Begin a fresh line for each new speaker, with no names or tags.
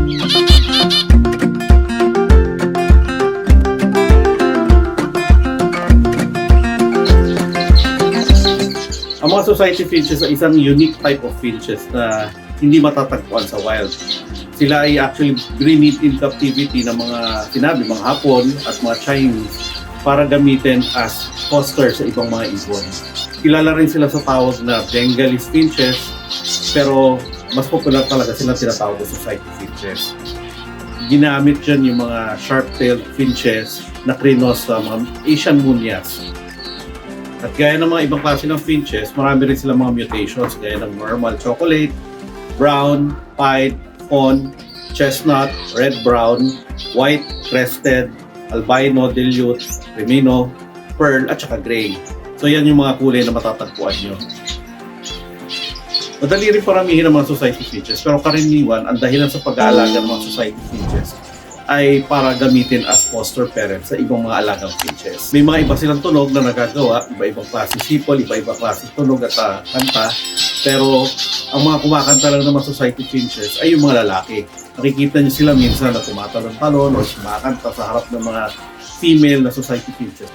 Ang mga society finches ay isang unique type of finches na hindi matatagpuan sa wild. Sila ay actually breed in captivity ng mga mga Hapon at mga Chinese para gamitin as foster sa ibang mga ibon. Kilala rin sila sa tawag na Bengalese finches, pero mas popular talaga sila tinatawag na society finches. Ginamit dyan yung mga sharp-tailed finches na krinos sa mga Asian Munias. At gaya ng mga ibang klase ng finches, marami rin silang mga mutations gaya ng normal chocolate, brown, pied, fawn, chestnut, red-brown, white, crested, albino, dilute, remino, pearl, at saka gray. So yan yung mga kulay na matatagpuan nyo. Madali rin paramihin ang mga society finches, pero karaniwan, ang dahilan sa pag-aalaga ng mga society finches ay para gamitin as foster parents sa ibang mga alagang finches. May mga iba silang tunog na nagagawa, iba-ibang klase sipol, iba-ibang klase tunog at kanta, pero ang mga kumakanta lang ng mga society finches ay yung mga lalaki. Nakikita niyo sila minsan na tumatalon-talon o kumakanta sa harap ng mga female na society finches.